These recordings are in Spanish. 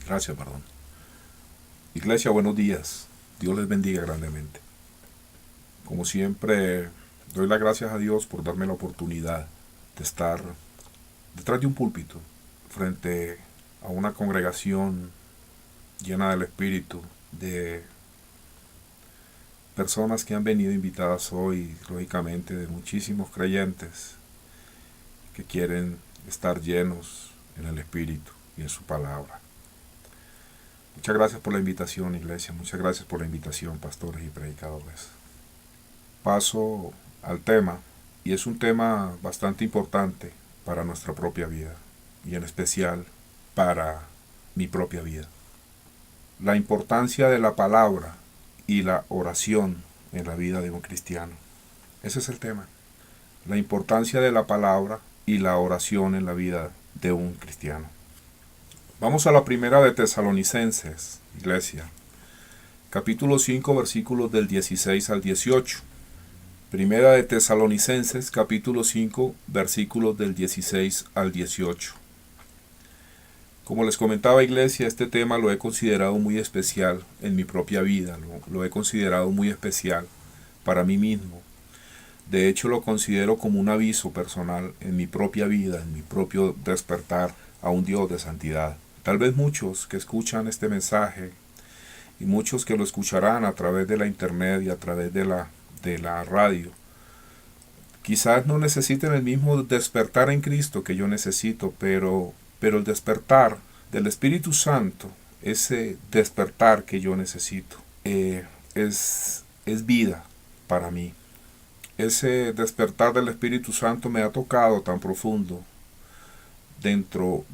Gracias, perdón. Iglesia, buenos días. Dios les bendiga grandemente. Como siempre, doy las gracias a Dios por darme la oportunidad de estar detrás de un púlpito, frente a una congregación llena del Espíritu, de personas que han venido invitadas hoy, lógicamente, de muchísimos creyentes que quieren estar llenos en el Espíritu y en su palabra. Muchas gracias por la invitación, iglesia. Muchas gracias por la invitación, pastores y predicadores. Paso al tema, y es un tema bastante importante para nuestra propia vida, y en especial para mi propia vida. La importancia de la palabra y la oración en la vida de un cristiano. Ese es el tema. La importancia de la palabra y la oración en la vida de un cristiano. Vamos a la primera de Tesalonicenses, iglesia. Capítulo 5, versículos del 16 al 18. Primera de Tesalonicenses, capítulo 5, versículos del 16 al 18. Como les comentaba, iglesia, este tema lo he considerado muy especial en mi propia vida, lo he considerado muy especial para mí mismo. De hecho, lo considero como un aviso personal en mi propia vida, en mi propio despertar a un Dios de santidad. Tal vez muchos que escuchan este mensaje y muchos que lo escucharán a través de la internet y a través de la radio, quizás no necesiten el mismo despertar en Cristo que yo necesito, pero el despertar del Espíritu Santo, ese despertar que yo necesito, es vida para mí. Ese despertar del Espíritu Santo me ha tocado tan profundo dentro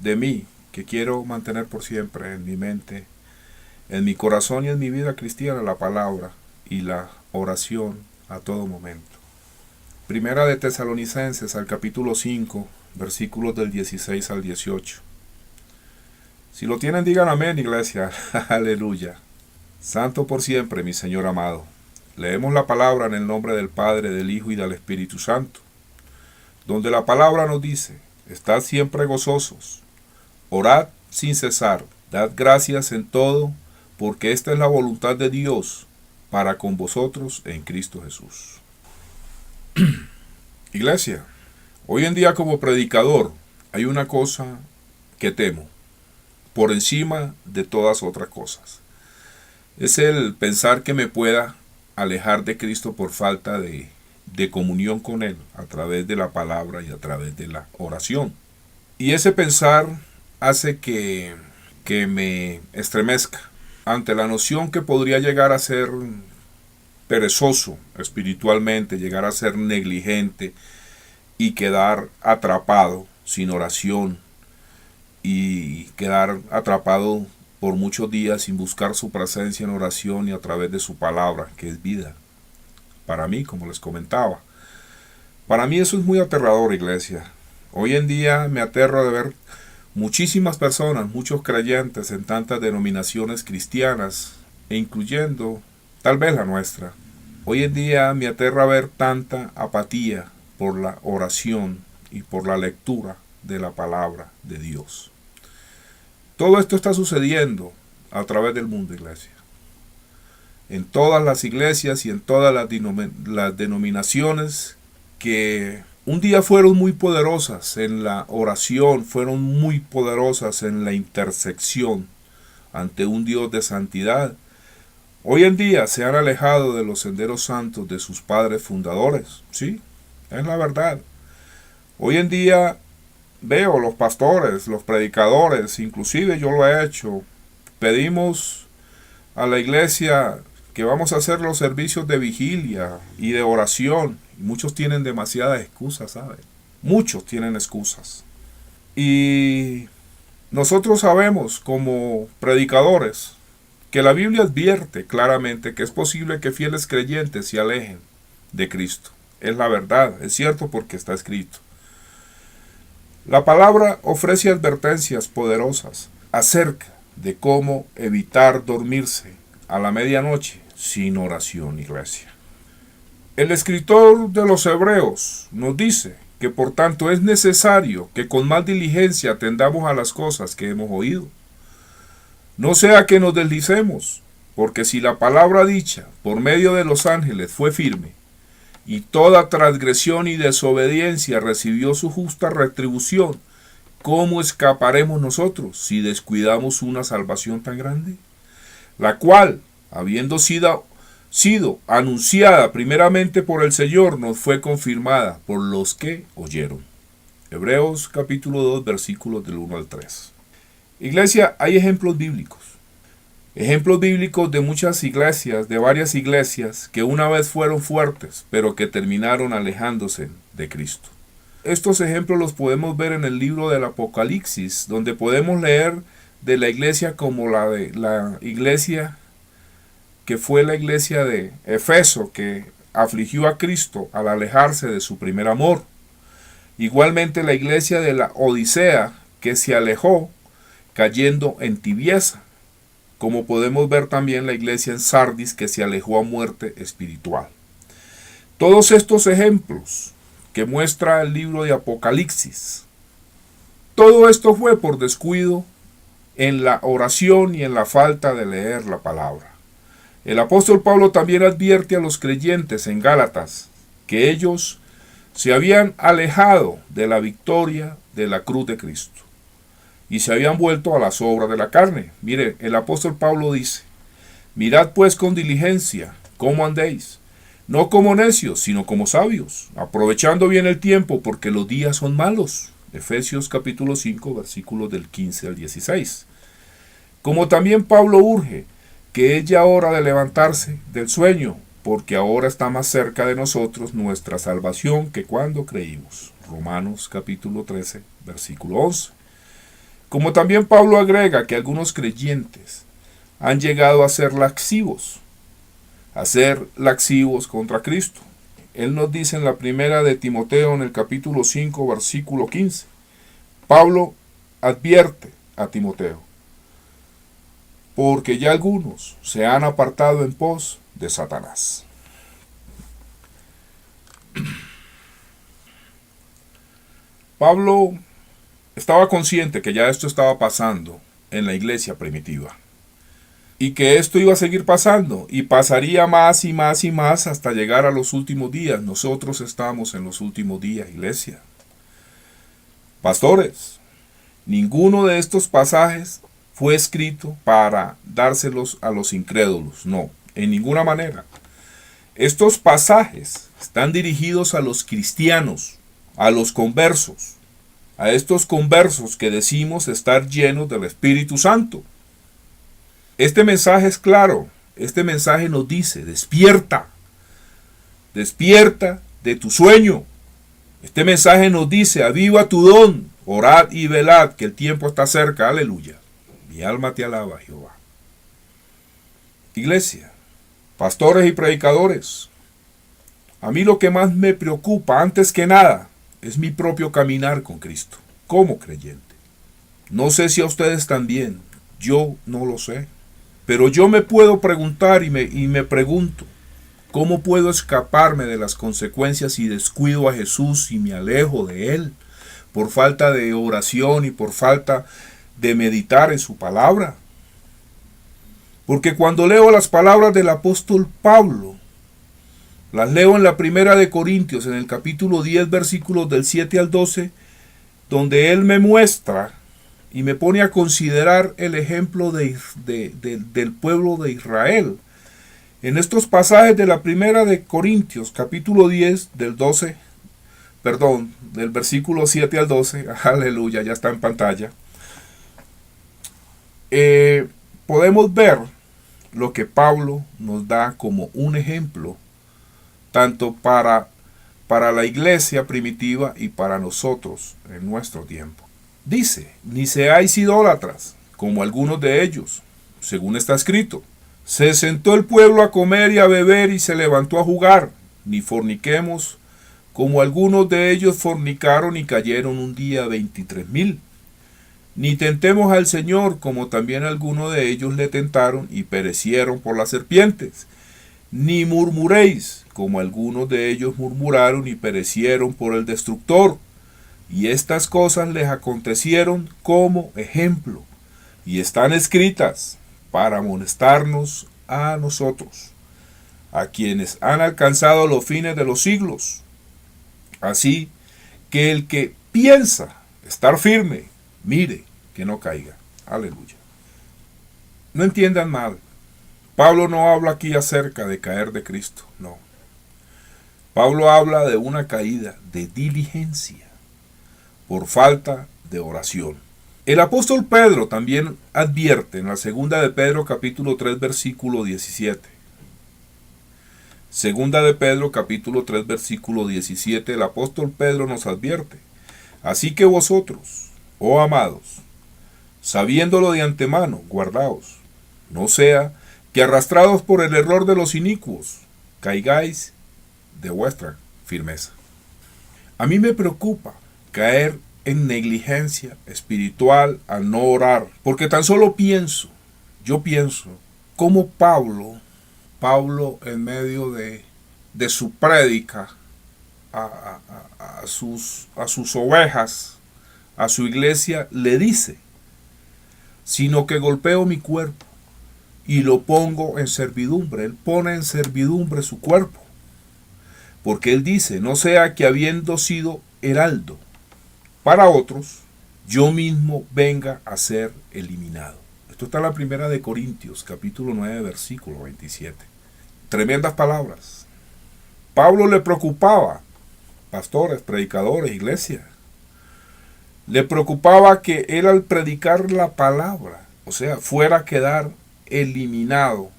de mí, que quiero mantener por siempre en mi mente, en mi corazón y en mi vida cristiana, la palabra y la oración a todo momento. Primera de Tesalonicenses, al capítulo 5, versículos del 16 al 18. Si lo tienen, digan amén, iglesia. Aleluya. Santo por siempre, mi Señor amado. Leemos la palabra en el nombre del Padre, del Hijo y del Espíritu Santo, donde la palabra nos dice: estad siempre gozosos, orad sin cesar, dad gracias en todo, porque esta es la voluntad de Dios para con vosotros en Cristo Jesús. Iglesia, hoy en día como predicador hay una cosa que temo por encima de todas otras cosas. Es el pensar que me pueda alejar de Cristo por falta de comunión con Él a través de la palabra y a través de la oración. Y ese pensar hace que me estremezca ante la noción que podría llegar a ser perezoso espiritualmente, llegar a ser negligente y quedar atrapado sin oración y quedar atrapado por muchos días sin buscar su presencia en oración y a través de su palabra, que es vida. Para mí, como les comentaba, para mí eso es muy aterrador, iglesia. Hoy en día me aterra de ver muchísimas personas, muchos creyentes en tantas denominaciones cristianas, e incluyendo tal vez la nuestra. Hoy en día me aterra ver tanta apatía por la oración y por la lectura de la palabra de Dios. Todo esto está sucediendo a través del mundo, iglesia. En todas las iglesias y en todas las denominaciones que un día fueron muy poderosas en la oración, fueron muy poderosas en la intersección ante un Dios de santidad, hoy en día se han alejado de los senderos santos de sus padres fundadores. Sí, es la verdad. Hoy en día veo los pastores, los predicadores, inclusive yo lo he hecho, pedimos a la iglesia que vamos a hacer los servicios de vigilia y de oración. Y muchos tienen demasiadas excusas, ¿saben? Muchos tienen excusas. Y nosotros sabemos como predicadores que la Biblia advierte claramente que es posible que fieles creyentes se alejen de Cristo. Es la verdad, es cierto porque está escrito. La palabra ofrece advertencias poderosas acerca de cómo evitar dormirse a la medianoche sin oración, iglesia. El escritor de los Hebreos nos dice que por tanto es necesario que con más diligencia atendamos a las cosas que hemos oído. No sea que nos deslicemos, porque si la palabra dicha por medio de los ángeles fue firme, y toda transgresión y desobediencia recibió su justa retribución, ¿cómo escaparemos nosotros si descuidamos una salvación tan grande? La cual, habiendo sido anunciada primeramente por el Señor, nos fue confirmada por los que oyeron. Hebreos capítulo 2, versículos del 1 al 3. Iglesia, hay ejemplos bíblicos. Ejemplos bíblicos de muchas iglesias, de varias iglesias, que una vez fueron fuertes, pero que terminaron alejándose de Cristo. Estos ejemplos los podemos ver en el libro del Apocalipsis, donde podemos leer de la iglesia como la iglesia que fue la iglesia de Efeso, que afligió a Cristo al alejarse de su primer amor. Igualmente la iglesia de la Odisea, que se alejó cayendo en tibieza. Como podemos ver también la iglesia en Sardis, que se alejó a muerte espiritual. Todos estos ejemplos que muestra el libro de Apocalipsis, todo esto fue por descuido en la oración y en la falta de leer la palabra. El apóstol Pablo también advierte a los creyentes en Gálatas que ellos se habían alejado de la victoria de la cruz de Cristo y se habían vuelto a las obras de la carne. Mire, el apóstol Pablo dice: mirad pues con diligencia cómo andéis, no como necios, sino como sabios, aprovechando bien el tiempo, porque los días son malos. Efesios capítulo 5, versículos del 15 al 16. Como también Pablo urge que es ya hora de levantarse del sueño, porque ahora está más cerca de nosotros nuestra salvación que cuando creímos. Romanos capítulo 13, versículo 11. Como también Pablo agrega que algunos creyentes han llegado a ser laxivos contra Cristo. Él nos dice en la primera de Timoteo, en el capítulo 5, versículo 15. Pablo advierte a Timoteo: porque ya algunos se han apartado en pos de Satanás. Pablo estaba consciente que ya esto estaba pasando en la iglesia primitiva y que esto iba a seguir pasando y pasaría más y más y más hasta llegar a los últimos días. Nosotros estamos en los últimos días, iglesia. Pastores, ninguno de estos pasajes fue escrito para dárselos a los incrédulos, no, en ninguna manera. Estos pasajes están dirigidos a los cristianos, a los conversos, a estos conversos que decimos estar llenos del Espíritu Santo. Este mensaje es claro. Este mensaje nos dice: despierta, despierta de tu sueño. Este mensaje nos dice: aviva tu don, orad y velad, que el tiempo está cerca. Aleluya. Mi alma te alaba, Jehová. Iglesia, pastores y predicadores, a mí lo que más me preocupa, antes que nada, es mi propio caminar con Cristo, como creyente. No sé si a ustedes también, yo no lo sé. Pero yo me puedo preguntar y me pregunto: ¿cómo puedo escaparme de las consecuencias si descuido a Jesús y me alejo de Él? Por falta de oración y por falta de meditar en su palabra. Porque cuando leo las palabras del apóstol Pablo, las leo en la primera de Corintios, en el capítulo 10, versículos del 7 al 12, donde él me muestra y me pone a considerar el ejemplo del pueblo de Israel. En estos pasajes de la primera de Corintios, capítulo 10, del versículo 7 al 12, aleluya, ya está en pantalla, podemos ver lo que Pablo nos da como un ejemplo, tanto para la iglesia primitiva y para nosotros en nuestro tiempo. Dice: ni seáis idólatras, como algunos de ellos, según está escrito. Se sentó el pueblo a comer y a beber y se levantó a jugar. Ni forniquemos, como algunos de ellos fornicaron y cayeron un día 23,000. Ni tentemos al Señor, como también algunos de ellos le tentaron y perecieron por las serpientes. Ni murmuréis, como algunos de ellos murmuraron y perecieron por el destructor. Y estas cosas les acontecieron como ejemplo, y están escritas para amonestarnos a nosotros, a quienes han alcanzado los fines de los siglos. Así que el que piensa estar firme, mire que no caiga. Aleluya. No entiendan mal. Pablo no habla aquí acerca de caer de Cristo, no. Pablo habla de una caída de diligencia por falta de oración. El apóstol Pedro también advierte en la segunda de Pedro capítulo 3 versículo 17. Segunda de Pedro capítulo 3 versículo 17, el apóstol Pedro nos advierte: así que vosotros, oh amados, sabiéndolo de antemano, guardaos, no sea que arrastrados por el error de los inicuos, caigáis de vuestra firmeza. A mí me preocupa caer en negligencia espiritual al no orar, porque tan solo yo pienso, como Pablo en medio de su prédica a sus ovejas, a su iglesia, le dice: sino que golpeo mi cuerpo y lo pongo en servidumbre. Él pone en servidumbre su cuerpo, porque él dice: no sea que habiendo sido heraldo para otros, yo mismo venga a ser eliminado. Esto está en la primera de Corintios, capítulo 9, versículo 27. Tremendas palabras. Pablo le preocupaba, pastores, predicadores, iglesia, le preocupaba que él al predicar la palabra, o sea, fuera a quedar eliminado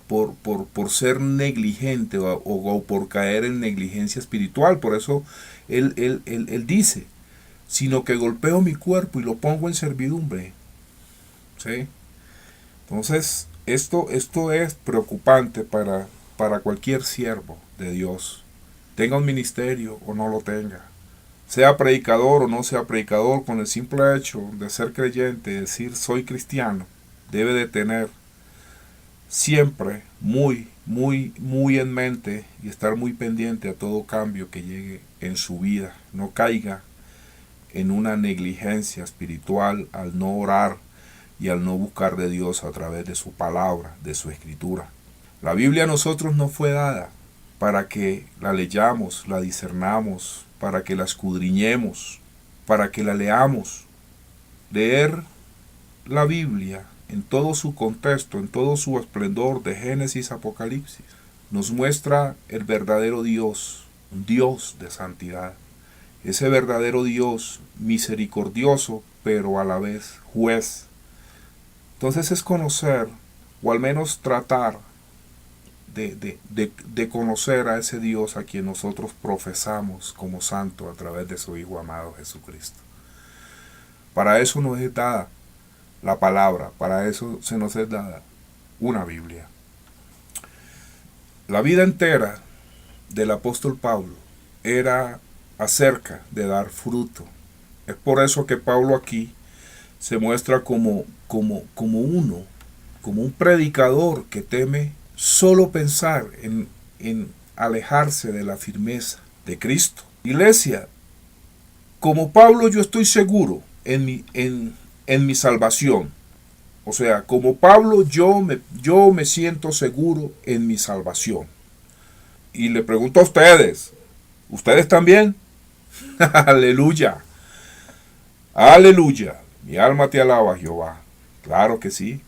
por ser negligente o por caer en negligencia espiritual. Por eso él dice: sino que golpeo mi cuerpo y lo pongo en servidumbre. ¿Sí? Entonces, esto es preocupante para cualquier siervo de Dios, tenga un ministerio o no lo tenga, sea predicador o no sea predicador. Con el simple hecho de ser creyente, decir soy cristiano, debe de tener siempre muy en mente y estar muy pendiente a todo cambio que llegue en su vida. No caiga en una negligencia espiritual al no orar y al no buscar de Dios a través de su palabra, de su escritura. La Biblia a nosotros nos fue dada para que la leyamos, la discernamos, para que la escudriñemos, para que la leamos. Leer la Biblia en todo su contexto, en todo su esplendor, de Génesis a Apocalipsis, nos muestra el verdadero Dios, un Dios de santidad. Ese verdadero Dios misericordioso, pero a la vez juez. Entonces es conocer, o al menos tratar de conocer a ese Dios a quien nosotros profesamos como santo a través de su Hijo amado Jesucristo. Para eso nos es dada la palabra, para eso se nos es dada una Biblia. La vida entera del apóstol Pablo era acerca de dar fruto. Es por eso que Pablo aquí se muestra como un predicador que teme solo pensar en alejarse de la firmeza de Cristo. Iglesia, como Pablo yo estoy seguro en mi salvación. O sea, como Pablo yo me siento seguro en mi salvación. Y le pregunto a ustedes, ¿ustedes también? Aleluya. Aleluya. Mi alma te alaba, Jehová. Claro que sí.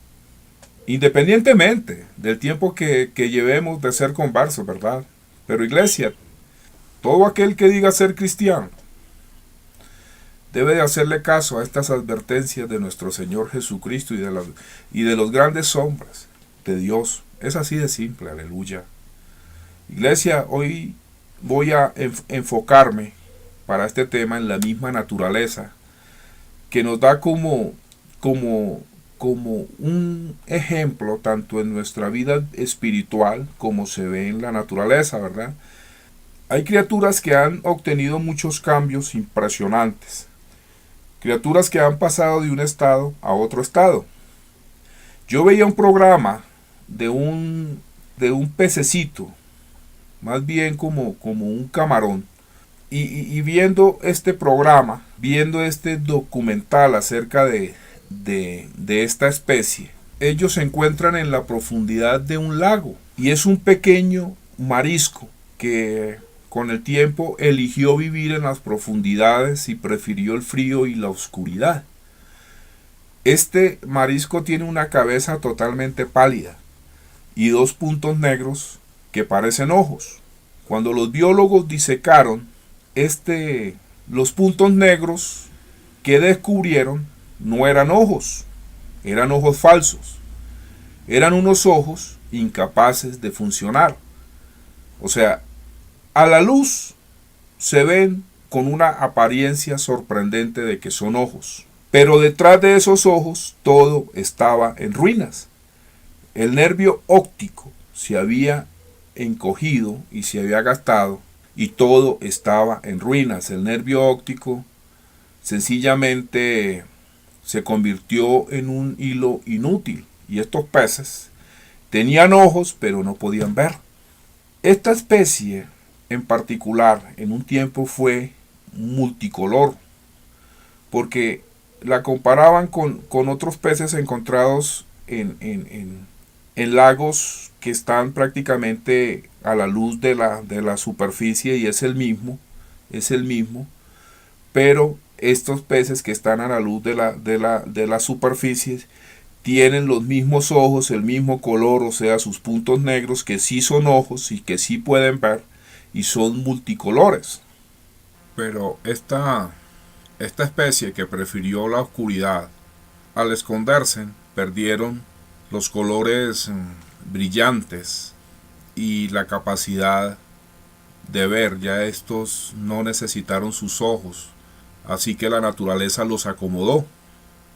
Independientemente del tiempo que llevemos de ser conversos, ¿verdad? Pero iglesia, todo aquel que diga ser cristiano debe de hacerle caso a estas advertencias de nuestro Señor Jesucristo y de los grandes hombres de Dios. Es así de simple, aleluya. Iglesia, hoy voy a enfocarme para este tema en la misma naturaleza que nos da como un ejemplo tanto en nuestra vida espiritual como se ve en la naturaleza, ¿verdad? Hay criaturas que han obtenido muchos cambios impresionantes, criaturas que han pasado de un estado a otro estado. Yo veía un programa de un pececito, más bien como un camarón. Y viendo este programa, viendo este documental acerca de esta especie, ellos se encuentran en la profundidad de un lago y es un pequeño marisco que con el tiempo eligió vivir en las profundidades y prefirió el frío y la oscuridad. Este marisco tiene una cabeza totalmente pálida y dos puntos negros que parecen ojos. Cuando los biólogos disecaron los puntos negros que descubrieron no eran ojos falsos, eran unos ojos incapaces de funcionar. O sea, a la luz se ven con una apariencia sorprendente de que son ojos, pero detrás de esos ojos todo estaba en ruinas. El nervio óptico se había encogido y se había gastado y todo estaba en ruinas. El nervio óptico sencillamente se convirtió en un hilo inútil y estos peces tenían ojos pero no podían ver. Esta especie en particular en un tiempo fue multicolor porque la comparaban con otros peces encontrados en lagos que están prácticamente a la luz de la superficie y es el mismo, pero estos peces que están a la luz de la superficie tienen los mismos ojos, el mismo color, o sea, sus puntos negros que sí son ojos y que sí pueden ver y son multicolores. Pero esta especie que prefirió la oscuridad, al esconderse, perdieron los colores brillantes y la capacidad de ver. Ya estos no necesitaron sus ojos, así que la naturaleza los acomodó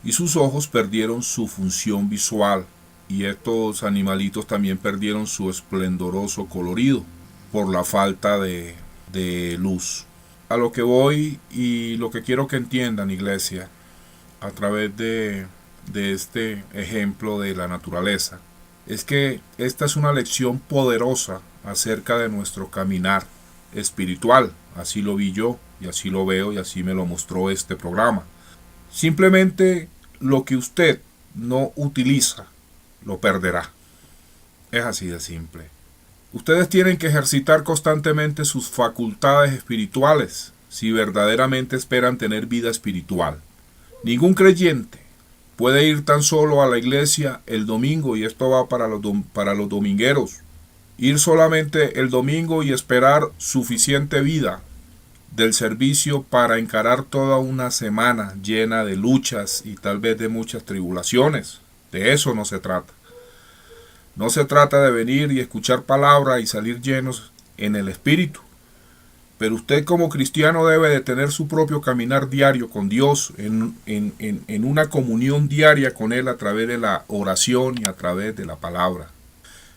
y sus ojos perdieron su función visual y estos animalitos también perdieron su esplendoroso colorido por la falta de luz. A lo que voy y lo que quiero que entiendan, iglesia, a través de este ejemplo de la naturaleza, es que esta es una lección poderosa acerca de nuestro caminar espiritual. Así lo vi yo y así lo veo y así me lo mostró este programa. Simplemente lo que usted no utiliza, lo perderá. Es así de simple. Ustedes tienen que ejercitar constantemente sus facultades espirituales si verdaderamente esperan tener vida espiritual. Ningún creyente puede ir tan solo a la iglesia el domingo, y esto va para los domingueros. Ir solamente el domingo y esperar suficiente vida del servicio para encarar toda una semana llena de luchas y tal vez de muchas tribulaciones. De eso no se trata. No se trata de venir y escuchar palabra y salir llenos en el espíritu. Pero usted como cristiano debe de tener su propio caminar diario con Dios, en una comunión diaria con Él a través de la oración y a través de la palabra.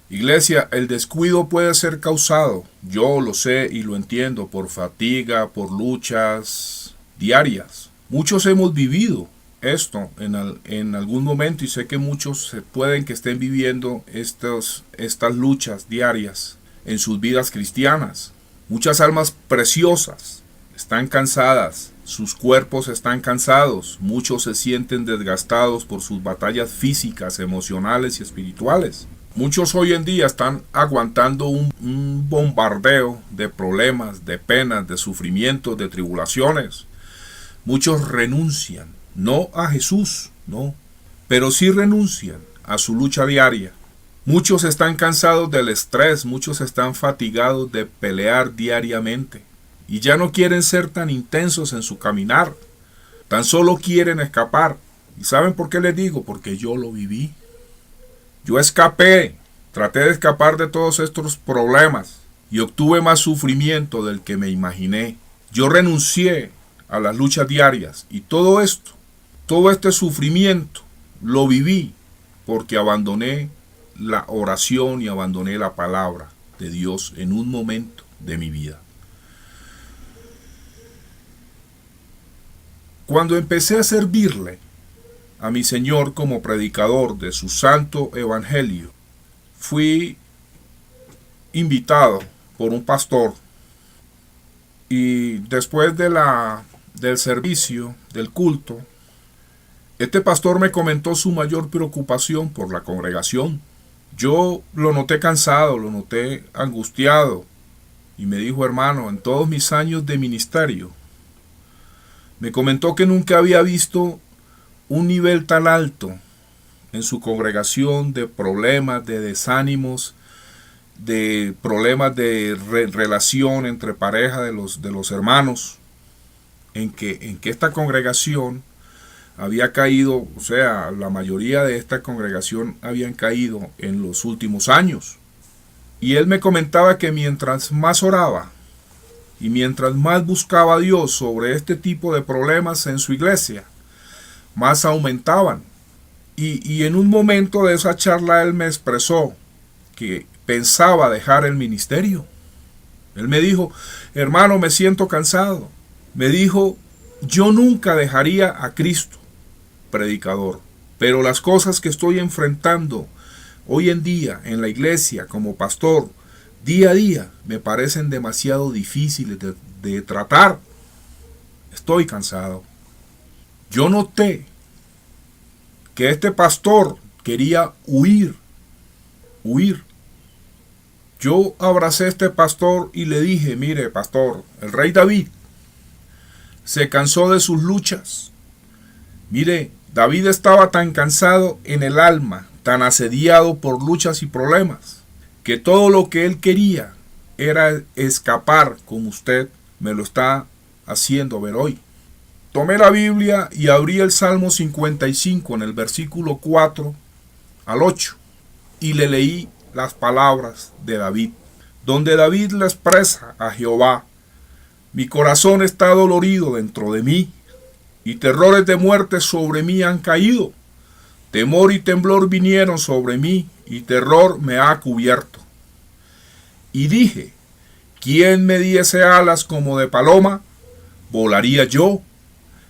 Iglesia, el descuido puede ser causado, yo lo sé y lo entiendo, por fatiga, por luchas diarias. Muchos hemos vivido esto en algún momento y sé que muchos pueden que estén viviendo estas luchas diarias en sus vidas cristianas. Muchas almas preciosas están cansadas, sus cuerpos están cansados, muchos se sienten desgastados por sus batallas físicas, emocionales y espirituales. Muchos hoy en día están aguantando un bombardeo de problemas, de penas, de sufrimientos, de tribulaciones. Muchos renuncian, no a Jesús, no, pero sí renuncian a su lucha diaria. Muchos están cansados del estrés, muchos están fatigados de pelear diariamente y ya no quieren ser tan intensos en su caminar, tan solo quieren escapar. ¿Y saben por qué les digo? Porque yo lo viví. Yo escapé, traté de escapar de todos estos problemas y obtuve más sufrimiento del que me imaginé. Yo renuncié a las luchas diarias y todo este sufrimiento lo viví porque abandoné la oración y abandoné la palabra de Dios en un momento de mi vida. Cuando empecé a servirle a mi Señor como predicador de su santo evangelio, fui invitado por un pastor. Y después del servicio, del culto, este pastor me comentó su mayor preocupación por la congregación. Yo lo noté cansado, lo noté angustiado, y me dijo: hermano, en todos mis años de ministerio, me comentó que nunca había visto un nivel tan alto en su congregación de problemas, de desánimos, de problemas de relación entre pareja de los hermanos, en que esta congregación había caído, o sea, la mayoría de esta congregación habían caído en los últimos años. Y él me comentaba que mientras más oraba y mientras más buscaba a Dios sobre este tipo de problemas en su iglesia, más aumentaban. Y en un momento de esa charla él me expresó que pensaba dejar el ministerio. Él me dijo: hermano, me siento cansado. Me dijo: yo nunca dejaría a Cristo, predicador, pero las cosas que estoy enfrentando hoy en día en la iglesia como pastor, día a día, me parecen demasiado difíciles de tratar. Estoy cansado. Yo noté que este pastor quería huir. Yo abracé a este pastor y le dije: mire, pastor, el rey David se cansó de sus luchas. Mire, David estaba tan cansado en el alma, tan asediado por luchas y problemas, que todo lo que él quería era escapar, como usted me lo está haciendo ver hoy. Tomé la Biblia y abrí el Salmo 55 en el versículo 4 al 8 y le leí las palabras de David, donde David le expresa a Jehová: mi corazón está dolorido dentro de mí, y terrores de muerte sobre mí han caído. Temor y temblor vinieron sobre mí, y terror me ha cubierto. Y dije: ¿quién me diese alas como de paloma? Volaría yo,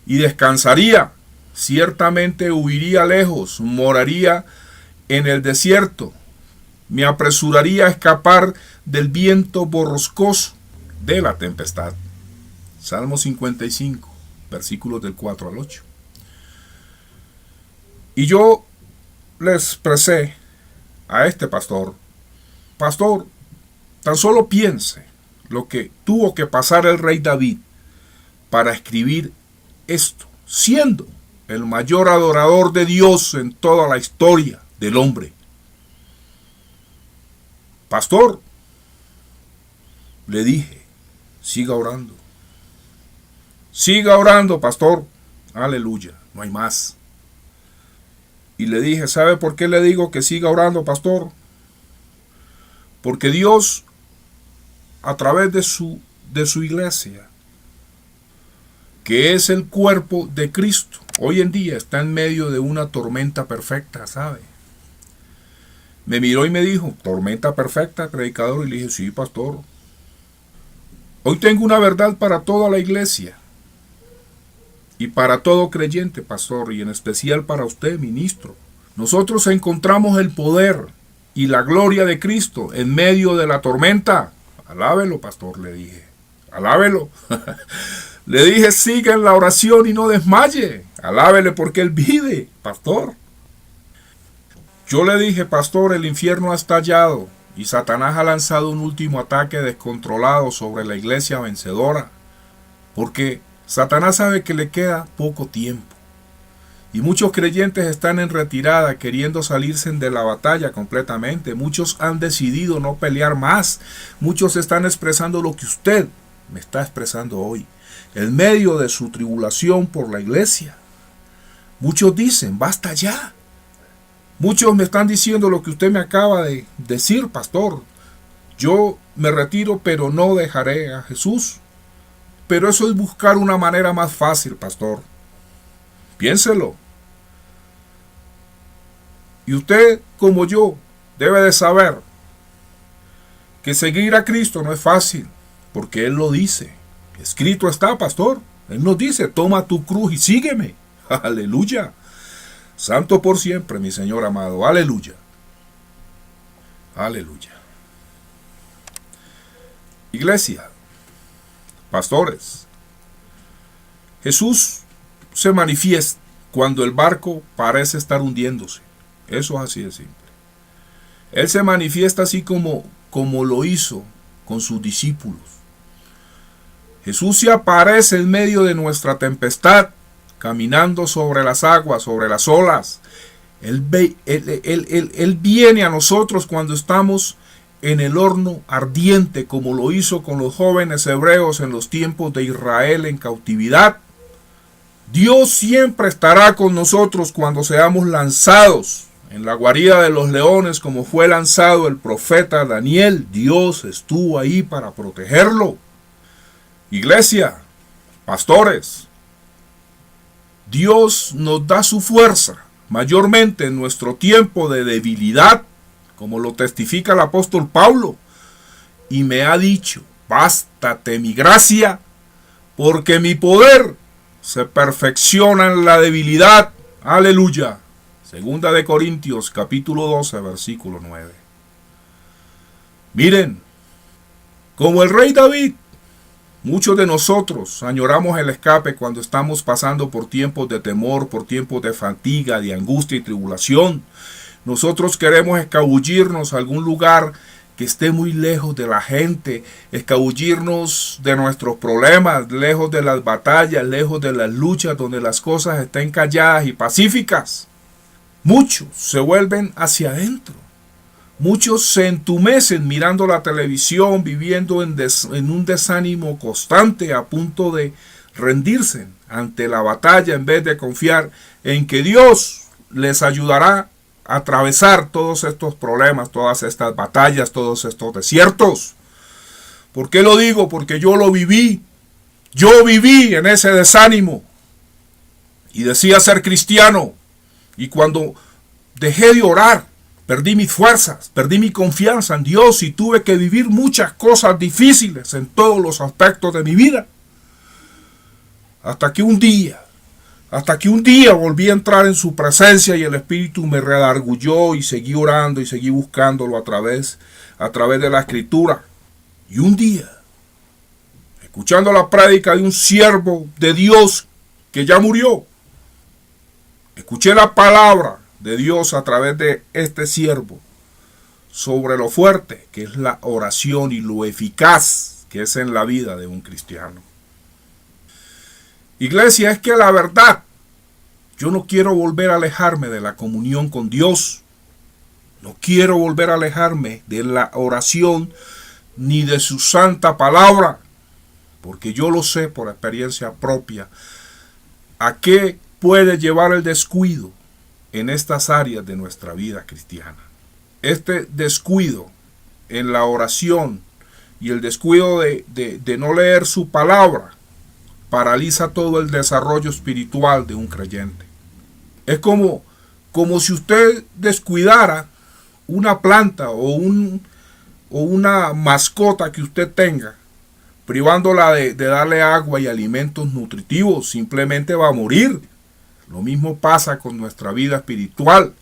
y descansaría. Ciertamente huiría lejos, moraría en el desierto. Me apresuraría a escapar del viento borrascoso, de la tempestad. Salmo 55, versículos del 4 al 8. Y yo le expresé a este pastor: pastor, tan solo piense lo que tuvo que pasar el rey David para escribir esto, siendo el mayor adorador de Dios en toda la historia del hombre. Pastor, le dije, siga orando. Siga orando, pastor. Aleluya, no hay más. Y le dije: ¿sabe por qué le digo que siga orando, pastor? Porque Dios, a través de su iglesia, que es el cuerpo de Cristo, hoy en día está en medio de una tormenta perfecta, ¿sabe? Me miró y me dijo: ¿tormenta perfecta, predicador? Y le dije: sí, pastor. Hoy tengo una verdad para toda la iglesia y para todo creyente, pastor, y en especial para usted, ministro. Nosotros encontramos el poder y la gloria de Cristo en medio de la tormenta. Alábelo, pastor, le dije. Alábelo. Le dije: siga en la oración y no desmaye. Alábele porque Él vive, pastor. Yo le dije: pastor, el infierno ha estallado y Satanás ha lanzado un último ataque descontrolado sobre la iglesia vencedora, porque Satanás sabe que le queda poco tiempo y muchos creyentes están en retirada queriendo salirse de la batalla completamente. Muchos han decidido no pelear más. Muchos están expresando lo que usted me está expresando hoy, en medio de su tribulación por la iglesia. Muchos dicen: basta ya. Muchos me están diciendo lo que usted me acaba de decir, pastor. Yo me retiro, pero no dejaré a Jesús. Pero eso es buscar una manera más fácil, pastor. Piénselo. Y usted, como yo, debe de saber que seguir a Cristo no es fácil, porque Él lo dice. Escrito está, pastor. Él nos dice: toma tu cruz y sígueme. Aleluya. Santo por siempre, mi Señor amado. Aleluya. Aleluya. Iglesia, pastores, Jesús se manifiesta cuando el barco parece estar hundiéndose. Eso es así de simple. Él se manifiesta así como lo hizo con sus discípulos. Jesús se aparece en medio de nuestra tempestad, caminando sobre las aguas, sobre las olas. Él viene a nosotros cuando estamos en el horno ardiente, como lo hizo con los jóvenes hebreos en los tiempos de Israel en cautividad. Dios siempre estará con nosotros cuando seamos lanzados en la guarida de los leones, como fue lanzado el profeta Daniel. Dios estuvo ahí para protegerlo. Iglesia, pastores, Dios nos da su fuerza, mayormente en nuestro tiempo de debilidad, como lo testifica el apóstol Pablo. Y me ha dicho, bástate mi gracia, porque mi poder se perfecciona en la debilidad. Aleluya. Segunda de Corintios, capítulo 12, versículo 9. Miren, como el rey David, muchos de nosotros añoramos el escape cuando estamos pasando por tiempos de temor, por tiempos de fatiga, de angustia y tribulación. Nosotros queremos escabullirnos a algún lugar que esté muy lejos de la gente, escabullirnos de nuestros problemas, lejos de las batallas, lejos de las luchas, donde las cosas estén calladas y pacíficas. Muchos se vuelven hacia adentro. Muchos se entumecen mirando la televisión, viviendo en un desánimo constante, a punto de rendirse ante la batalla, en vez de confiar en que Dios les ayudará a atravesar todos estos problemas, todas estas batallas, todos estos desiertos. ¿Por qué lo digo? Porque yo lo viví. Yo viví en ese desánimo y decía ser cristiano. Y cuando dejé de orar, perdí mis fuerzas, perdí mi confianza en Dios y tuve que vivir muchas cosas difíciles en todos los aspectos de mi vida. Hasta que un día volví a entrar en su presencia y el Espíritu me redargulló y seguí orando y seguí buscándolo a través de la Escritura. Y un día, escuchando la prédica de un siervo de Dios que ya murió, escuché la palabra de Dios a través de este siervo sobre lo fuerte que es la oración y lo eficaz que es en la vida de un cristiano. Iglesia, es que la verdad, yo no quiero volver a alejarme de la comunión con Dios. No quiero volver a alejarme de la oración ni de su santa palabra, porque yo lo sé por experiencia propia. ¿A qué puede llevar el descuido en estas áreas de nuestra vida cristiana? Este descuido en la oración y el descuido de no leer su palabra paraliza todo el desarrollo espiritual de un creyente. Es como si usted descuidara una planta o una mascota que usted tenga, privándola de darle agua y alimentos nutritivos. Simplemente va a morir. Lo mismo pasa con nuestra vida espiritual.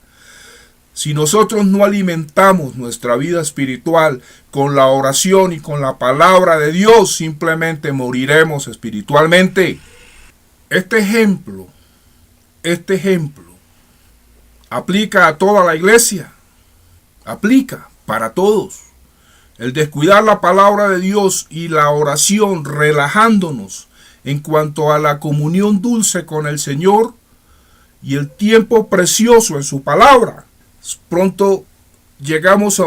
Si nosotros no alimentamos nuestra vida espiritual con la oración y con la palabra de Dios, simplemente moriremos espiritualmente. Este ejemplo aplica a toda la iglesia. Aplica para todos. El descuidar la palabra de Dios y la oración, relajándonos en cuanto a la comunión dulce con el Señor y el tiempo precioso en su palabra. Pronto llegamos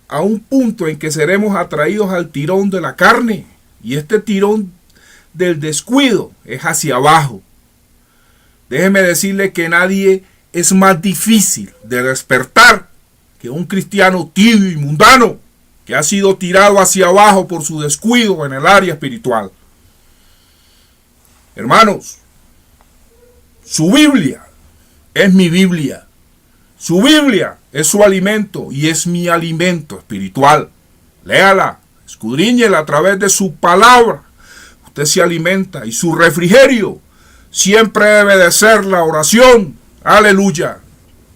a un punto en que seremos atraídos al tirón de la carne, y este tirón del descuido es hacia abajo. Déjeme decirle que nadie es más difícil de despertar que un cristiano tibio y mundano que ha sido tirado hacia abajo por su descuido en el área espiritual. Hermanos, su Biblia es mi Biblia. Su Biblia es su alimento y es mi alimento espiritual. Léala, escudriñela a través de su palabra. Usted se alimenta y su refrigerio siempre debe de ser la oración. Aleluya.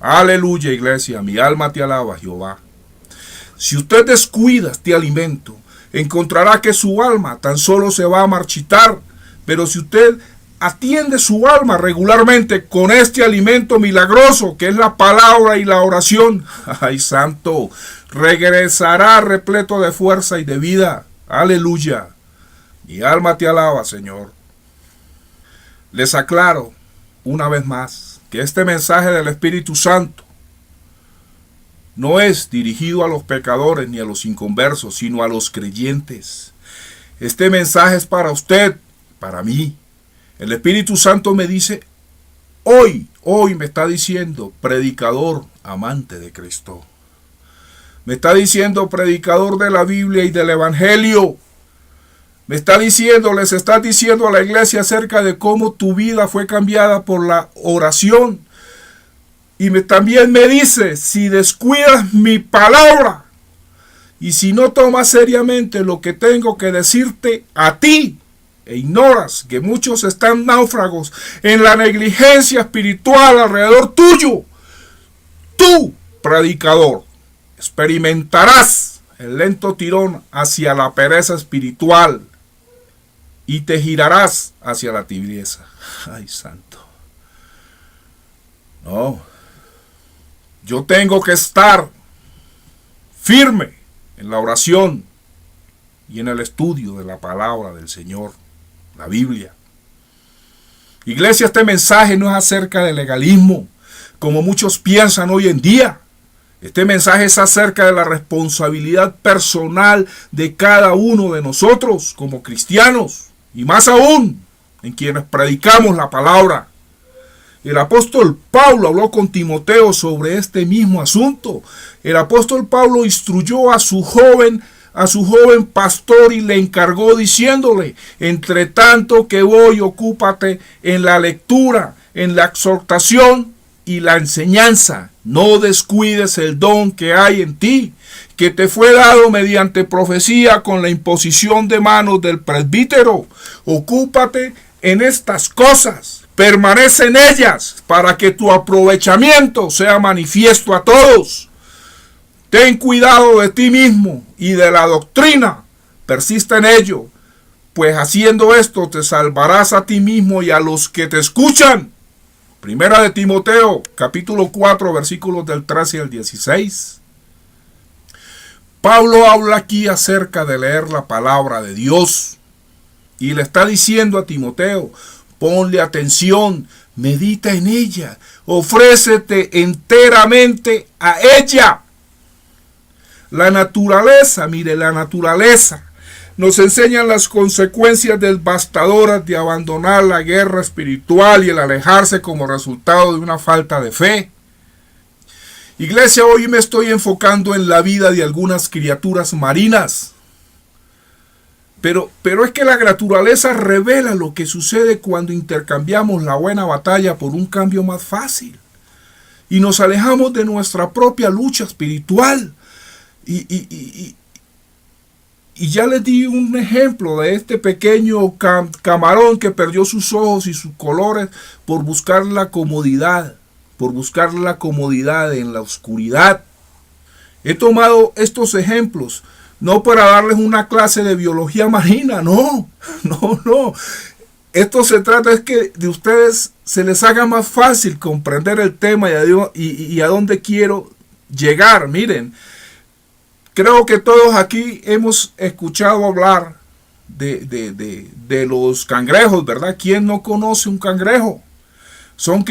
Aleluya, iglesia. Mi alma te alaba, Jehová. Si usted descuida este alimento, encontrará que su alma tan solo se va a marchitar. Pero si usted atiende su alma regularmente con este alimento milagroso que es la palabra y la oración, ¡ay, santo! Regresará repleto de fuerza y de vida. ¡Aleluya! Mi alma te alaba, Señor. Les aclaro una vez más que este mensaje del Espíritu Santo no es dirigido a los pecadores ni a los inconversos, sino a los creyentes. Este mensaje es para usted, para mí. El Espíritu Santo me dice, hoy me está diciendo, predicador amante de Cristo. Me está diciendo, predicador de la Biblia y del Evangelio. Me está diciendo, les está diciendo a la iglesia acerca de cómo tu vida fue cambiada por la oración. Y también me dice, si descuidas mi palabra y si no tomas seriamente lo que tengo que decirte a ti, e ignoras que muchos están náufragos en la negligencia espiritual alrededor tuyo, tú, predicador, experimentarás el lento tirón hacia la pereza espiritual y te girarás hacia la tibieza. Ay, santo. No. Yo tengo que estar firme en la oración y en el estudio de la palabra del Señor, la Biblia. Iglesia, este mensaje no es acerca del legalismo, como muchos piensan hoy en día. Este mensaje es acerca de la responsabilidad personal de cada uno de nosotros como cristianos, y más aún en quienes predicamos la palabra. El apóstol Pablo habló con Timoteo sobre este mismo asunto. El apóstol Pablo instruyó a su joven pastor y le encargó diciéndole, entre tanto que voy, ocúpate en la lectura, en la exhortación y la enseñanza. No descuides el don que hay en ti, que te fue dado mediante profecía con la imposición de manos del presbítero. Ocúpate en estas cosas, permanece en ellas, para que tu aprovechamiento sea manifiesto a todos. Ten cuidado de ti mismo y de la doctrina, persiste en ello, pues haciendo esto te salvarás a ti mismo y a los que te escuchan. Primera de Timoteo, capítulo 4, versículos del 13 al 16. Pablo habla aquí acerca de leer la palabra de Dios y le está diciendo a Timoteo, ponle atención, medita en ella, ofrécete enteramente a ella. La naturaleza, mire, la naturaleza nos enseña las consecuencias devastadoras de abandonar la guerra espiritual y el alejarse como resultado de una falta de fe. Iglesia, hoy me estoy enfocando en la vida de algunas criaturas marinas. Pero es que la naturaleza revela lo que sucede cuando intercambiamos la buena batalla por un cambio más fácil. Y nos alejamos de nuestra propia lucha espiritual. Y ya les di un ejemplo de este pequeño camarón que perdió sus ojos y sus colores por buscar la comodidad. Por buscar la comodidad en la oscuridad. He tomado estos ejemplos no para darles una clase de biología marina, no. Esto se trata es que de ustedes se les haga más fácil comprender el tema y a dónde quiero llegar. Miren, creo que todos aquí hemos escuchado hablar de los cangrejos, ¿verdad? ¿Quién no conoce un cangrejo? Son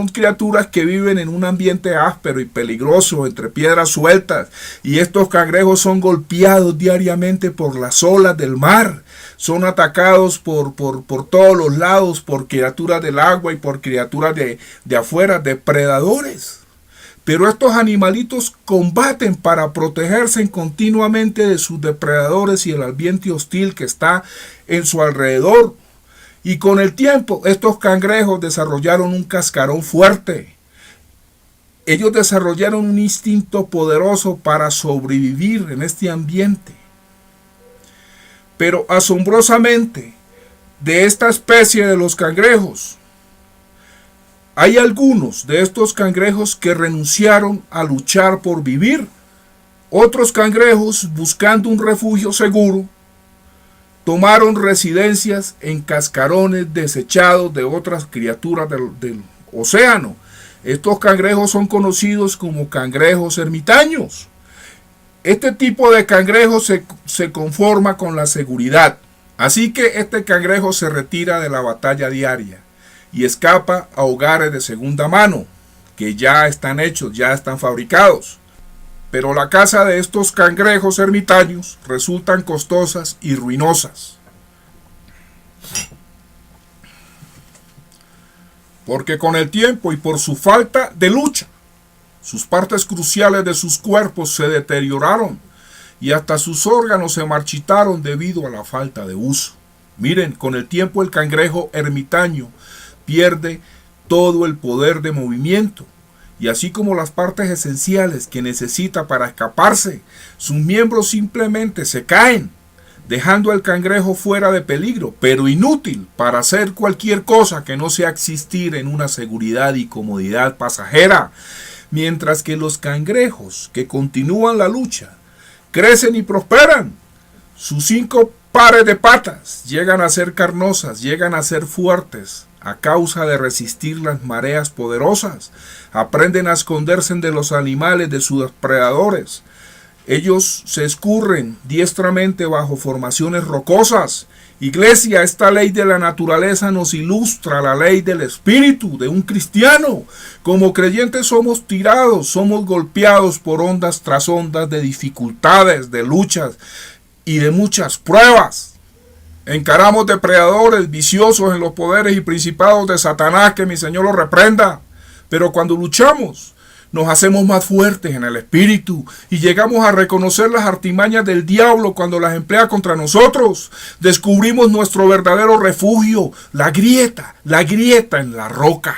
criaturas que viven en un ambiente áspero y peligroso entre piedras sueltas, y estos cangrejos son golpeados diariamente por las olas del mar. Son atacados por todos los lados por criaturas del agua y por criaturas de afuera, depredadores. Pero estos animalitos combaten para protegerse continuamente de sus depredadores y el ambiente hostil que está en su alrededor. Y con el tiempo, estos cangrejos desarrollaron un cascarón fuerte. Ellos desarrollaron un instinto poderoso para sobrevivir en este ambiente. Pero asombrosamente, de esta especie de los cangrejos, hay algunos de estos cangrejos que renunciaron a luchar por vivir. Otros cangrejos, buscando un refugio seguro, tomaron residencias en cascarones desechados de otras criaturas del océano. Estos cangrejos son conocidos como cangrejos ermitaños. Este tipo de cangrejo se conforma con la seguridad. Así que este cangrejo se retira de la batalla diaria y escapa a hogares de segunda mano, que ya están hechos, ya están fabricados. Pero la caza de estos cangrejos ermitaños resultan costosas y ruinosas. Porque con el tiempo y por su falta de lucha, sus partes cruciales de sus cuerpos se deterioraron y hasta sus órganos se marchitaron debido a la falta de uso. Miren, con el tiempo el cangrejo ermitaño pierde todo el poder de movimiento, y así como las partes esenciales que necesita para escaparse, sus miembros simplemente se caen, dejando al cangrejo fuera de peligro, pero inútil para hacer cualquier cosa que no sea existir en una seguridad y comodidad pasajera. Mientras que los cangrejos que continúan la lucha crecen y prosperan. Sus 5 pares de patas llegan a ser carnosas, llegan a ser fuertes a causa de resistir las mareas poderosas. Aprenden a esconderse de los animales, de sus depredadores. Ellos se escurren diestramente bajo formaciones rocosas. Iglesia, esta ley de la naturaleza nos ilustra la ley del espíritu de un cristiano. Como creyentes somos tirados, somos golpeados por ondas tras ondas de dificultades, de luchas y de muchas pruebas. Encaramos depredadores viciosos en los poderes y principados de Satanás, que mi Señor los reprenda. Pero cuando luchamos, nos hacemos más fuertes en el espíritu y llegamos a reconocer las artimañas del diablo cuando las emplea contra nosotros. Descubrimos nuestro verdadero refugio, la grieta en la roca.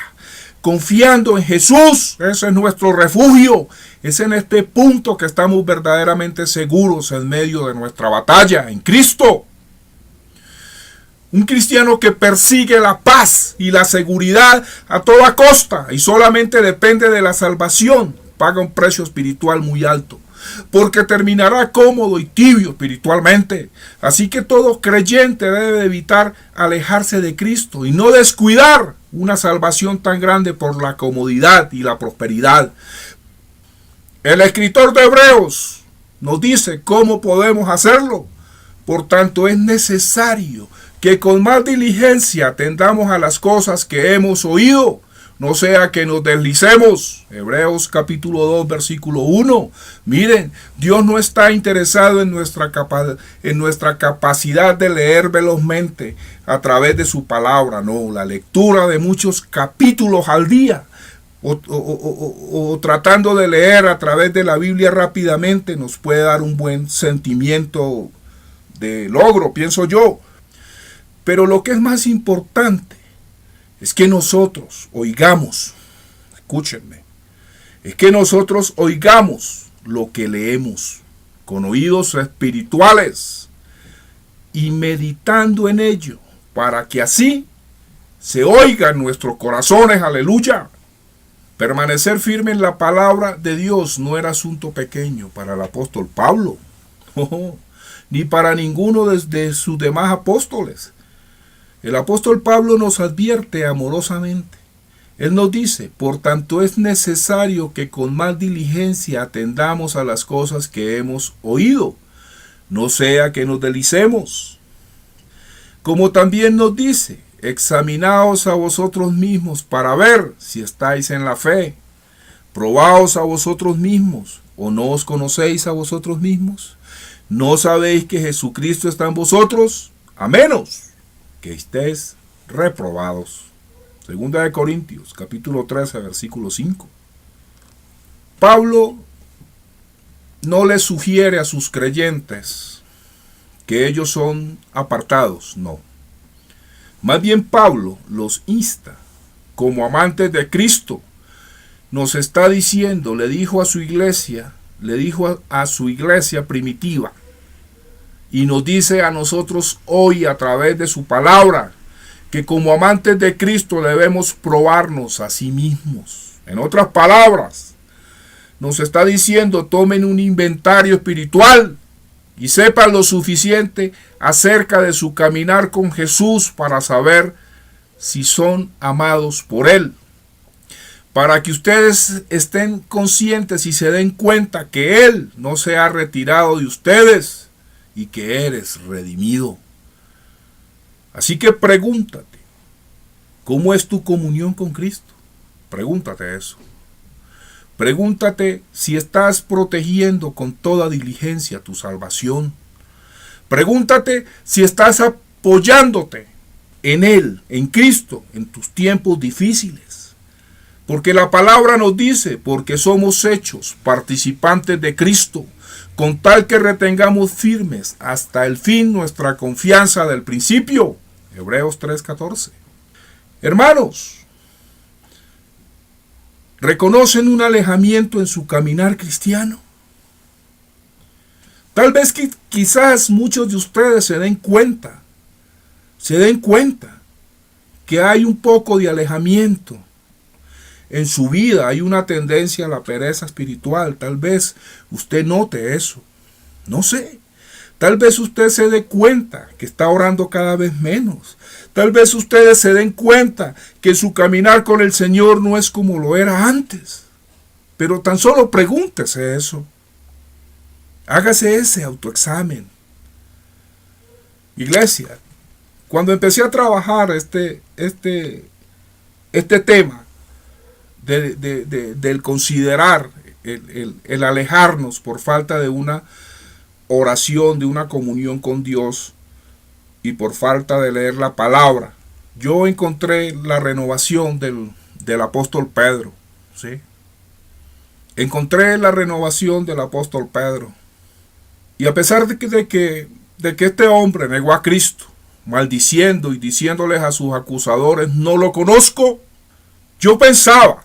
Confiando en Jesús, ese es nuestro refugio. Es en este punto que estamos verdaderamente seguros en medio de nuestra batalla, en Cristo. Un cristiano que persigue la paz y la seguridad a toda costa y solamente depende de la salvación, paga un precio espiritual muy alto, porque terminará cómodo y tibio espiritualmente. Así que todo creyente debe evitar alejarse de Cristo y no descuidar una salvación tan grande por la comodidad y la prosperidad. El escritor de Hebreos nos dice cómo podemos hacerlo. Por tanto, es necesario que con más diligencia atendamos a las cosas que hemos oído, no sea que nos deslicemos. Hebreos capítulo 2, versículo 1. Miren, Dios no está interesado en nuestra capacidad de leer velozmente a través de su palabra. No, la lectura de muchos capítulos al día o tratando de leer a través de la Biblia rápidamente nos puede dar un buen sentimiento de logro, pienso yo. Pero lo que es más importante es que nosotros oigamos, escúchenme, es que nosotros oigamos lo que leemos con oídos espirituales y meditando en ello, para que así se oiga en nuestros corazones, aleluya. Permanecer firme en la palabra de Dios no era asunto pequeño para el apóstol Pablo, ni para ninguno de sus demás apóstoles. El apóstol Pablo nos advierte amorosamente. Él nos dice, por tanto es necesario que con más diligencia atendamos a las cosas que hemos oído, no sea que nos deslicemos. Como también nos dice, examinaos a vosotros mismos para ver si estáis en la fe. Probaos a vosotros mismos, ¿o no os conocéis a vosotros mismos? ¿No sabéis que Jesucristo está en vosotros? A menos que estéis reprobados. Segunda de Corintios, capítulo 13, versículo 5. Pablo no le sugiere a sus creyentes que ellos son apartados, no. Más bien Pablo los insta, como amantes de Cristo. Nos está diciendo, le dijo a su iglesia primitiva, y nos dice a nosotros hoy a través de su palabra que como amantes de Cristo debemos probarnos a sí mismos. En otras palabras, nos está diciendo: tomen un inventario espiritual y sepan lo suficiente acerca de su caminar con Jesús para saber si son amados por Él. Para que ustedes estén conscientes y se den cuenta que Él no se ha retirado de ustedes y que eres redimido. Así que pregúntate, ¿cómo es tu comunión con Cristo? Pregúntate eso. Pregúntate si estás protegiendo con toda diligencia tu salvación. Pregúntate si estás apoyándote en Él, en Cristo, en tus tiempos difíciles. Porque la palabra nos dice: porque somos hechos participantes de Cristo, con tal que retengamos firmes hasta el fin nuestra confianza del principio. Hebreos 3:14. Hermanos, ¿reconocen un alejamiento en su caminar cristiano? Tal vez quizás muchos de ustedes se den cuenta que hay un poco de alejamiento en su vida, hay una tendencia a la pereza espiritual. Tal vez usted note eso, no sé. Tal vez usted se dé cuenta que está orando cada vez menos. Tal vez ustedes se den cuenta que su caminar con el Señor no es como lo era antes. Pero tan solo pregúntese eso. Hágase ese autoexamen. Iglesia, cuando empecé a trabajar este tema del considerar el alejarnos por falta de una oración, de una comunión con Dios y por falta de leer la palabra, yo encontré la renovación del apóstol Pedro, ¿sí? Encontré la renovación del apóstol Pedro. Y a pesar de que este hombre negó a Cristo, maldiciendo y diciéndoles a sus acusadores: no lo conozco, yo pensaba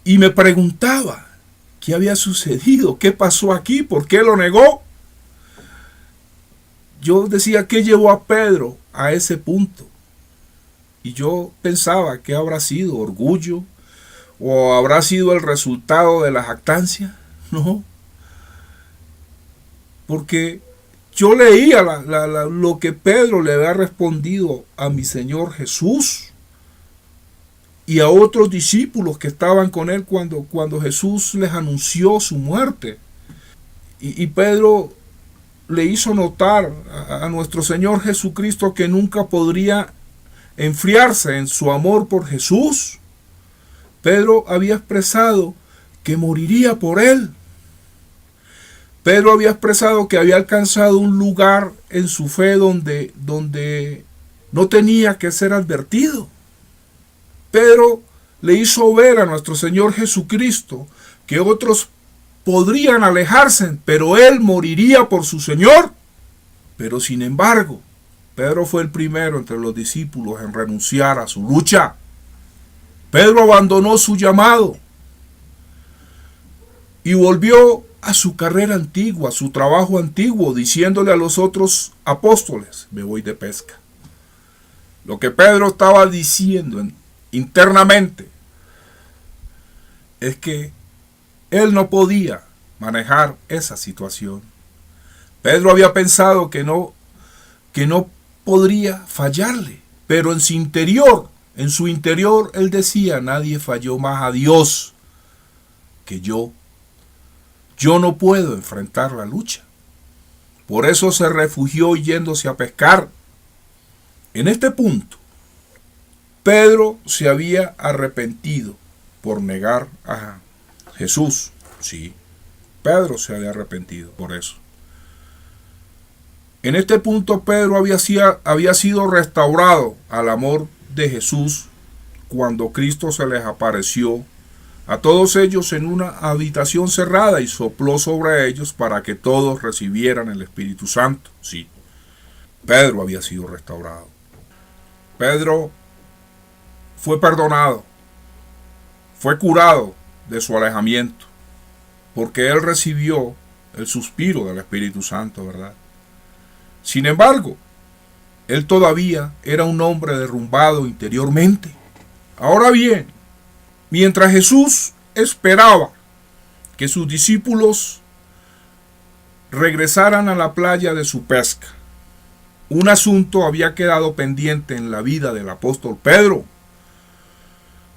y me preguntaba: ¿qué había sucedido? ¿Qué pasó aquí? ¿Por qué lo negó? Yo decía: ¿qué llevó a Pedro a ese punto? Y yo pensaba: ¿qué habrá sido? ¿Orgullo? ¿O habrá sido el resultado de la jactancia? No. Porque yo leía lo que Pedro le había respondido a mi Señor Jesús y a otros discípulos que estaban con él cuando Jesús les anunció su muerte. Y Pedro le hizo notar a nuestro Señor Jesucristo que nunca podría enfriarse en su amor por Jesús. Pedro había expresado que moriría por él. Pedro había expresado que había alcanzado un lugar en su fe donde no tenía que ser advertido. Pedro le hizo ver a nuestro Señor Jesucristo que otros podrían alejarse, pero él moriría por su Señor. Pero sin embargo, Pedro fue el primero entre los discípulos en renunciar a su lucha. Pedro abandonó su llamado y volvió a su carrera antigua, a su trabajo antiguo, diciéndole a los otros apóstoles: me voy de pesca. Lo que Pedro estaba diciendo internamente es que él no podía manejar esa situación. Pedro había pensado que no podría fallarle, pero en su interior él decía: nadie falló más a Dios que yo. Yo no puedo enfrentar la lucha. Por eso se refugió yéndose a pescar. En este punto, Pedro se había arrepentido por negar a Jesús. Sí, Pedro se había arrepentido por eso. En este punto, Pedro había sido restaurado al amor de Jesús cuando Cristo se les apareció a todos ellos en una habitación cerrada y sopló sobre ellos para que todos recibieran el Espíritu Santo. Sí, Pedro había sido restaurado. Pedro fue perdonado, fue curado de su alejamiento, porque él recibió el suspiro del Espíritu Santo, ¿verdad? Sin embargo, él todavía era un hombre derrumbado interiormente. Ahora bien, mientras Jesús esperaba que sus discípulos regresaran a la playa de su pesca. Un asunto había quedado pendiente en la vida del apóstol Pedro,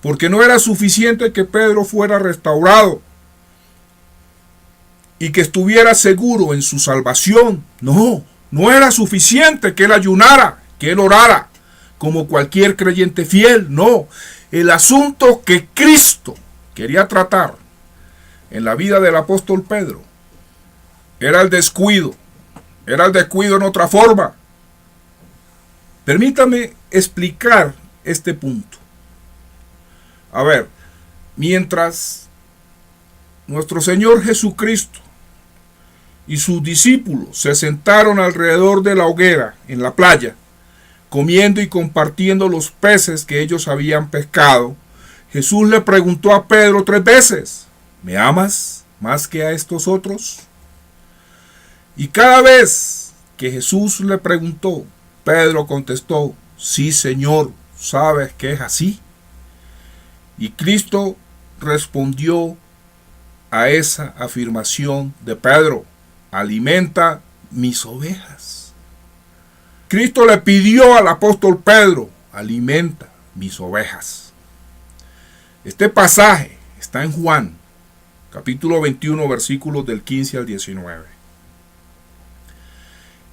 porque no era suficiente que Pedro fuera restaurado y que estuviera seguro en su salvación. No era suficiente que él ayunara, que él orara, como cualquier creyente fiel. No, el asunto que Cristo quería tratar en la vida del apóstol Pedro era el descuido en otra forma. Permítame explicar este punto. A ver, mientras nuestro Señor Jesucristo y sus discípulos se sentaron alrededor de la hoguera en la playa, comiendo y compartiendo los peces que ellos habían pescado, Jesús le preguntó a Pedro 3 veces: ¿me amas más que a estos otros? Y cada vez que Jesús le preguntó, Pedro contestó: sí, Señor, sabes que es así. Y Cristo respondió a esa afirmación de Pedro: alimenta mis ovejas. Cristo le pidió al apóstol Pedro: alimenta mis ovejas. Este pasaje está en Juan, capítulo 21, versículos del 15 al 19.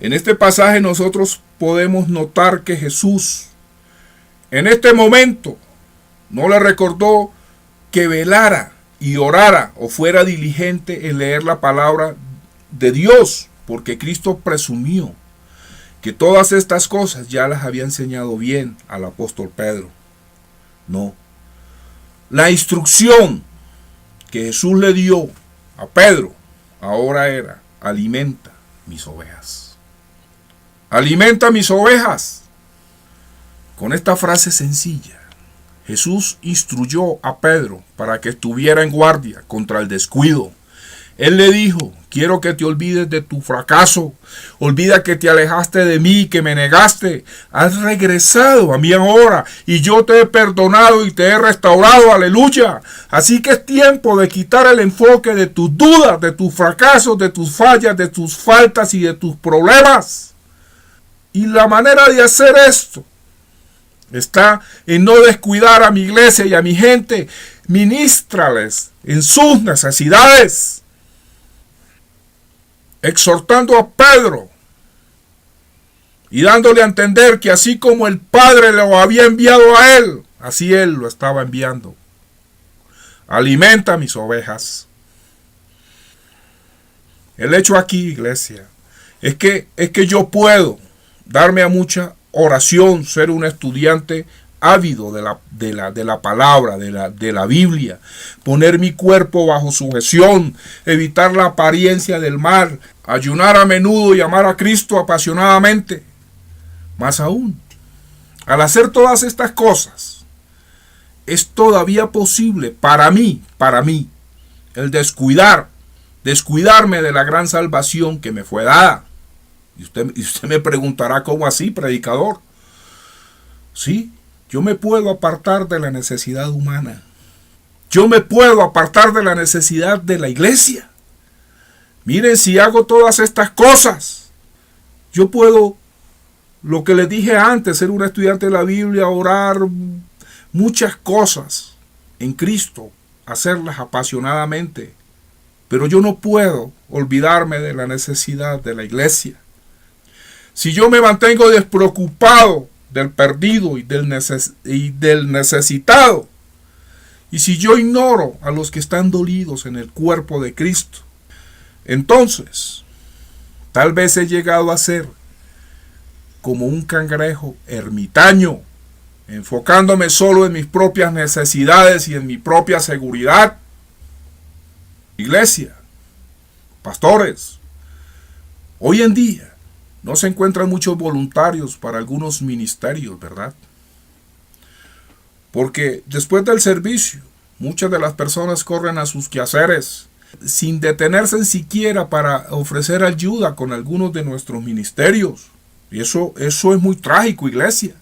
En este pasaje nosotros podemos notar que Jesús en este momento no le recordó que velara y orara o fuera diligente en leer la palabra de Dios, porque Cristo presumió que todas estas cosas ya las había enseñado bien al apóstol Pedro. No. La instrucción que Jesús le dio a Pedro ahora era: alimenta mis ovejas. Alimenta mis ovejas. Con esta frase sencilla, Jesús instruyó a Pedro para que estuviera en guardia contra el descuido. Él le dijo: quiero que te olvides de tu fracaso. Olvida que te alejaste de mí, que me negaste. Has regresado a mí ahora y yo te he perdonado y te he restaurado. Aleluya. Así que es tiempo de quitar el enfoque de tus dudas, de tus fracasos, de tus fallas, de tus faltas y de tus problemas. Y la manera de hacer esto está en no descuidar a mi iglesia y a mi gente. Ministrales en sus necesidades. Exhortando a Pedro y dándole a entender que así como el Padre lo había enviado a él, así él lo estaba enviando. Alimenta mis ovejas. El hecho aquí, iglesia, es que yo puedo darme a mucha oración, ser un estudiante ávido de la palabra, de la Biblia, poner mi cuerpo bajo sujeción, evitar la apariencia del mal, ayunar a menudo y amar a Cristo apasionadamente. Más aún, al hacer todas estas cosas, es todavía posible para mí, el descuidarme de la gran salvación que me fue dada. Y usted me preguntará: ¿cómo así, predicador? Sí, yo me puedo apartar de la necesidad humana. Yo me puedo apartar de la necesidad de la iglesia. Miren, si hago todas estas cosas, yo puedo, lo que les dije antes, ser un estudiante de la Biblia, orar, muchas cosas en Cristo, hacerlas apasionadamente. Pero yo no puedo olvidarme de la necesidad de la iglesia. Si yo me mantengo despreocupado del perdido y del necesitado, y si yo ignoro a los que están dolidos en el cuerpo de Cristo, entonces tal vez he llegado a ser como un cangrejo ermitaño, enfocándome solo en mis propias necesidades y en mi propia seguridad. Iglesia, pastores, hoy en día no se encuentran muchos voluntarios para algunos ministerios, ¿verdad? Porque después del servicio, muchas de las personas corren a sus quehaceres sin detenerse siquiera para ofrecer ayuda con algunos de nuestros ministerios. Y eso es muy trágico, iglesia.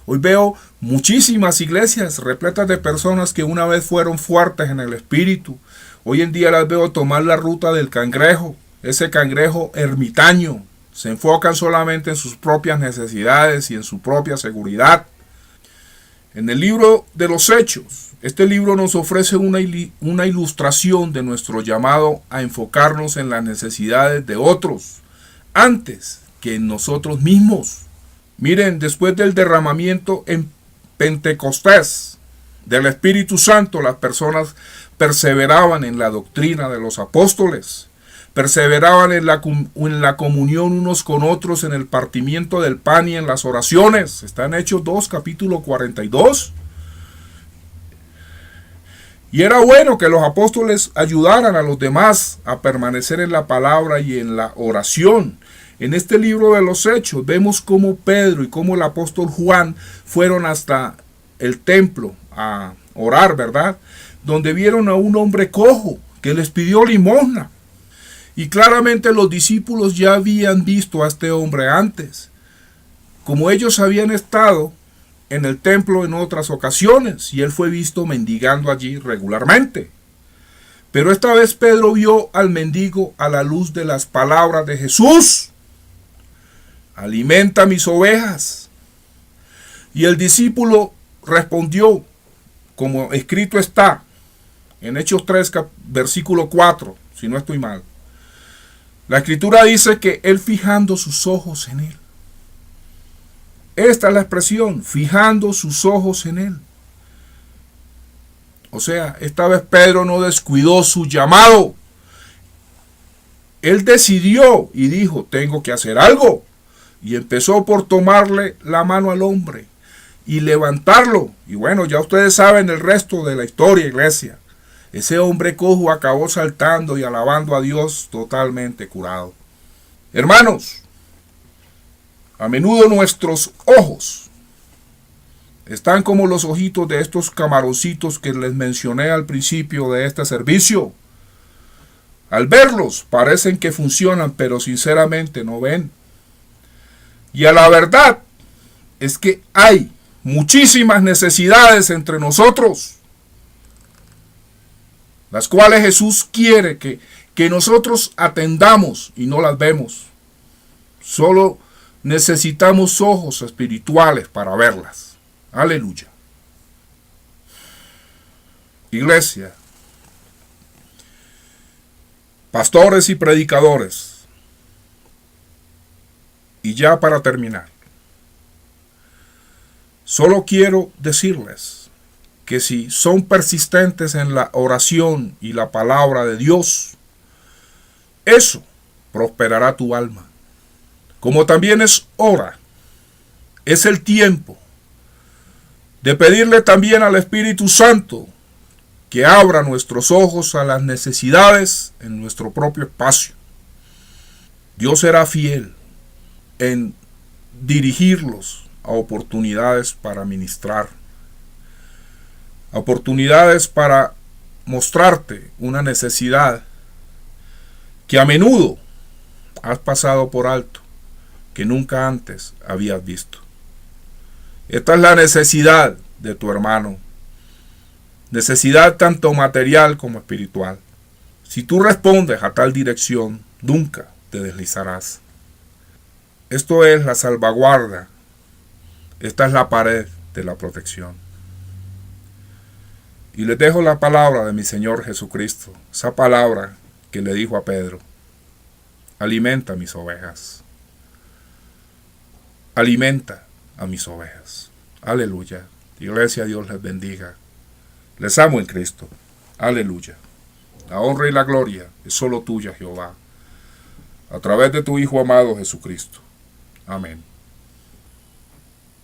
Hoy veo muchísimas iglesias repletas de personas que una vez fueron fuertes en el espíritu, Hoy en día las veo tomar la ruta del cangrejo, ese cangrejo ermitaño. Se enfocan solamente en sus propias necesidades y en su propia seguridad. En el libro de los Hechos, este libro nos ofrece una ilustración de nuestro llamado a enfocarnos en las necesidades de otros, antes que en nosotros mismos. Miren, después del derramamiento en Pentecostés del Espíritu Santo, las personas perseveraban en la doctrina de los apóstoles, perseveraban en la comunión unos con otros, en el partimiento del pan y en las oraciones. Está en Hechos 2, capítulo 42. Y era bueno que los apóstoles ayudaran a los demás a permanecer en la palabra y en la oración. En este libro de los Hechos vemos cómo Pedro y cómo el apóstol Juan fueron hasta el templo a orar, ¿verdad? Donde vieron a un hombre cojo que les pidió limosna. Y claramente los discípulos ya habían visto a este hombre antes, como ellos habían estado en el templo en otras ocasiones, y él fue visto mendigando allí regularmente. Pero esta vez Pedro vio al mendigo a la luz de las palabras de Jesús: alimenta mis ovejas. Y el discípulo respondió, como escrito está en Hechos 3, versículo 4, si no estoy mal. La escritura dice que él, fijando sus ojos en él. Esta es la expresión, fijando sus ojos en él. O sea, esta vez Pedro no descuidó su llamado. Él decidió y dijo, tengo que hacer algo. Y empezó por tomarle la mano al hombre y levantarlo. Y bueno, ya ustedes saben el resto de la historia, iglesia. Ese hombre cojo acabó saltando y alabando a Dios, totalmente curado. Hermanos, a menudo nuestros ojos están como los ojitos de estos camaroncitos que les mencioné al principio de este servicio. Al verlos parecen que funcionan, pero sinceramente no ven. Y a la verdad es que hay muchísimas necesidades entre nosotros, las cuales Jesús quiere que nosotros atendamos y no las vemos. Solo necesitamos ojos espirituales para verlas. Aleluya. Iglesia, pastores y predicadores, y ya para terminar, solo quiero decirles que si son persistentes en la oración y la palabra de Dios, eso prosperará tu alma. Como también es hora, es el tiempo de pedirle también al Espíritu Santo que abra nuestros ojos a las necesidades en nuestro propio espacio. Dios será fiel en dirigirlos a oportunidades para ministrar, a oportunidades para mostrarte una necesidad que a menudo has pasado por alto, que nunca antes habías visto. Esta es la necesidad de tu hermano, necesidad tanto material como espiritual. Si tú respondes a tal dirección, nunca te deslizarás. Esto es la salvaguarda, esta es la pared de la protección. Y les dejo la palabra de mi Señor Jesucristo, esa palabra que le dijo a Pedro: alimenta mis ovejas. Alimenta a mis ovejas. Aleluya. Iglesia, Dios les bendiga. Les amo en Cristo. Aleluya. La honra y la gloria es solo tuya, Jehová, a través de tu Hijo amado Jesucristo. Amén.